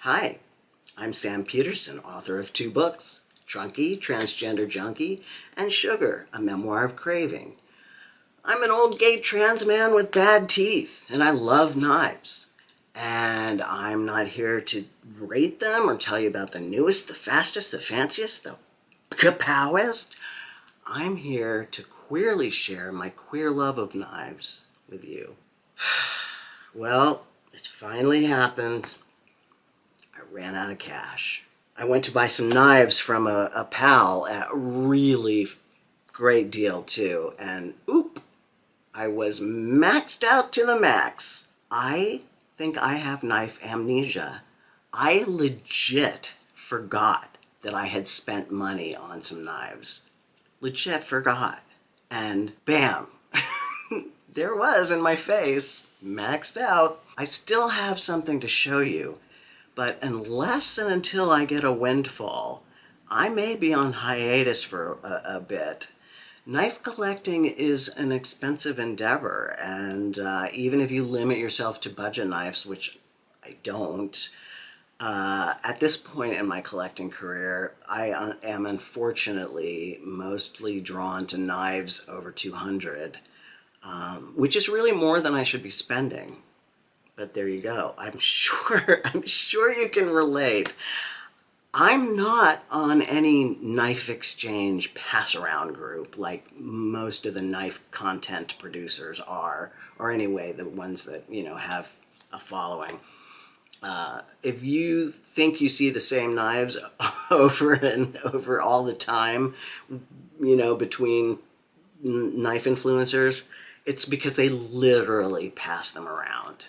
Hi, I'm Sam Peterson, author of 2 books, Trunky, Transgender Junkie, and Sugar, a memoir of craving. I'm an old gay trans man with bad teeth, and I love knives. And I'm not here to rate them or tell you about the newest, the fastest, the fanciest, the kapowest. I'm here to queerly share my queer love of knives with you. Well, it's finally happened. I ran out of cash. I went to buy some knives from a pal at a really great deal too, and oop, I was maxed out to the max. I think I have knife amnesia. I legit forgot that I had spent money on some knives. Legit forgot. And bam, there it was in my face, maxed out. I still have something to show you, but unless and until I get a windfall, I may be on hiatus for a bit. Knife collecting is an expensive endeavor, and even if you limit yourself to budget knives, which I don't, at this point in my collecting career, I am unfortunately mostly drawn to knives over 200, which is really more than I should be spending. But there you go. I'm sure you can relate. I'm not on any knife exchange pass-around group like most of the knife content producers are, or anyway, the ones that, have a following. If you think you see the same knives over and over all the time, between knife influencers, it's because they literally pass them around.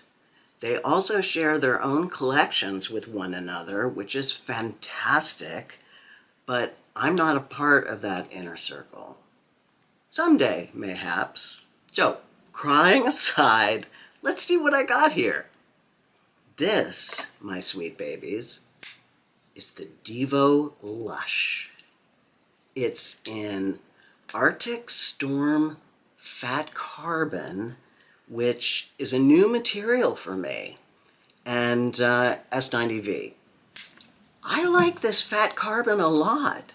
They also share their own collections with one another, which is fantastic, but I'm not a part of that inner circle. Someday, mayhaps. So, crying aside, let's see what I got here. This, my sweet babies, is the Divo Lush. It's in Arctic Storm Fat Carbon, which is a new material for me, and S90V. I like this fat carbon a lot.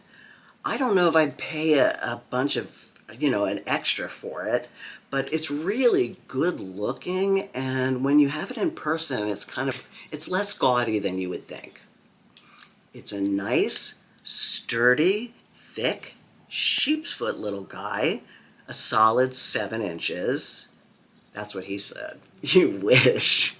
I don't know if I'd pay a bunch of, an extra for it, but it's really good looking, and when you have it in person, it's less gaudy than you would think. It's a nice, sturdy, thick, sheep's foot little guy, a solid 7 inches. That's what he said. You wish.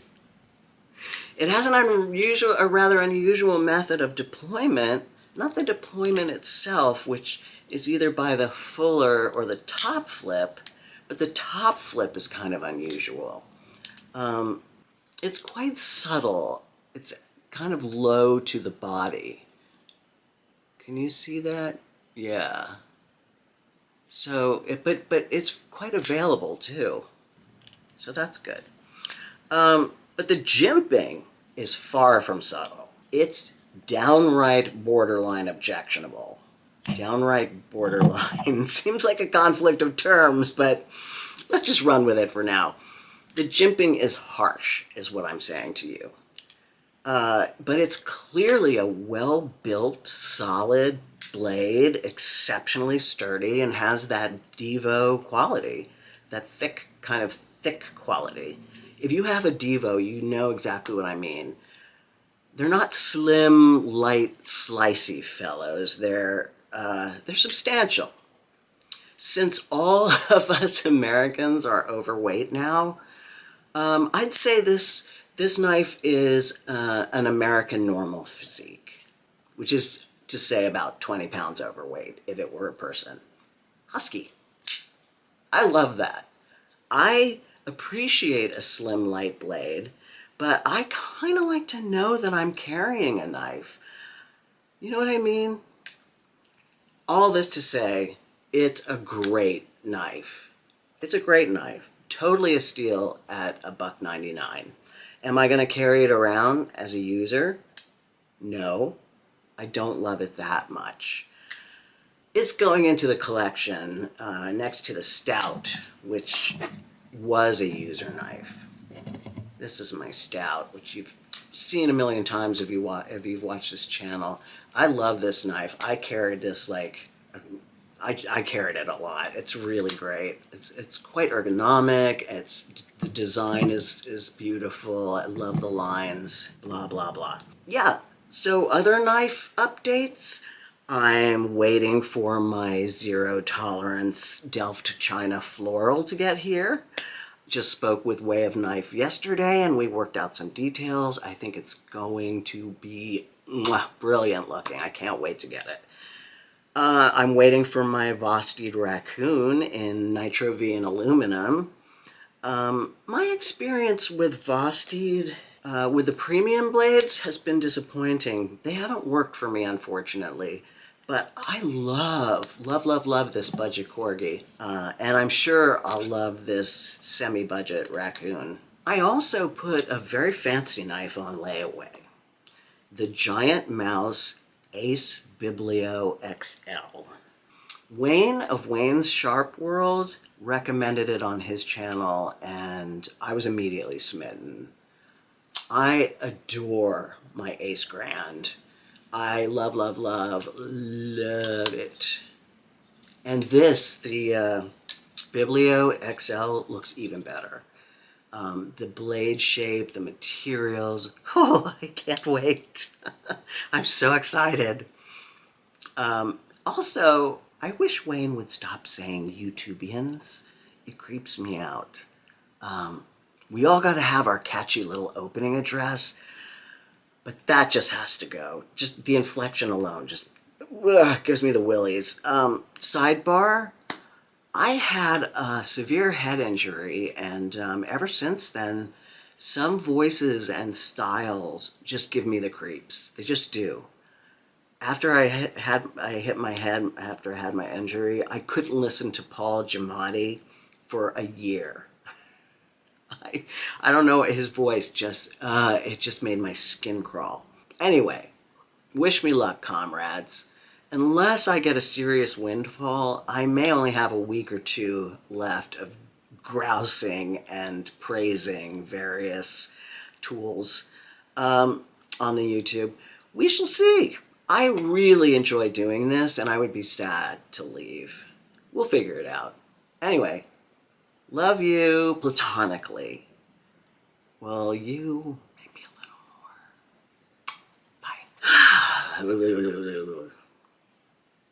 It has a rather unusual method of deployment, not the deployment itself, which is either by the fuller or the top flip, but the top flip is kind of unusual. It's quite subtle. It's kind of low to the body. Can you see that? Yeah. So, but it's quite available too. So that's good. But the jimping is far from subtle. It's downright borderline objectionable. Downright borderline seems like a conflict of terms, but let's just run with it for now. The jimping is harsh, is what I'm saying to you. But it's clearly a well-built, solid blade, exceptionally sturdy, and has that Divo quality, that thick quality. If you have a Divo, you know exactly what I mean. They're not slim, light, slicey fellows. They're substantial. Since all of us Americans are overweight now, I'd say this knife is an American normal physique, which is to say about 20 pounds overweight if it were a person. Husky. I love that. I appreciate a slim, light blade, but I kind of like to know that I'm carrying a knife. You know what I mean? All this to say, it's a great knife. It's a great knife. Totally a steal at $1.99. Am I going to carry it around as a user? No, I don't love it that much. It's going into the collection next to the Stout, which was a user knife. This is my Stout, which you've seen a million times if you've watched this channel. I love this knife. I carried this like I carried it a lot. It's really great. It's quite ergonomic. The design is beautiful. I love the lines. Blah blah blah. Yeah. So other knife updates. I'm waiting for my zero tolerance Delft China floral to get here. Just spoke with Way of Knife yesterday and we worked out some details. I think it's going to be brilliant looking. I can't wait to get it. I'm waiting for my Vosteed Raccoon in Nitro V and aluminum. My experience with Vosteed with the premium blades has been disappointing. They haven't worked for me, unfortunately. But I love this budget Corgi. And I'm sure I'll love this semi-budget Raccoon. I also put a very fancy knife on layaway. The Giant Mouse Ace Biblio XL. Wayne of Wayne's Sharp World recommended it on his channel and I was immediately smitten. I adore my Ace Grand. I love it. And this, the Biblio XL, looks even better. The blade shape, the materials. Oh, I can't wait. I'm so excited. Also, I wish Wayne would stop saying YouTubians. It creeps me out. We all got to have our catchy little opening address, but that just has to go. Just the inflection alone just gives me the willies. Sidebar, I had a severe head injury, and ever since then, some voices and styles just give me the creeps. They just do. After I hit my head after I had my injury, I couldn't listen to Paul Giamatti for a year. I don't know, his voice just, it just made my skin crawl. Anyway, wish me luck, comrades. Unless I get a serious windfall, I may only have a week or two left of grousing and praising various tools on the YouTube. We shall see. I really enjoy doing this, and I would be sad to leave. We'll figure it out. Anyway, love you platonically. Well, you maybe a little more. Bye.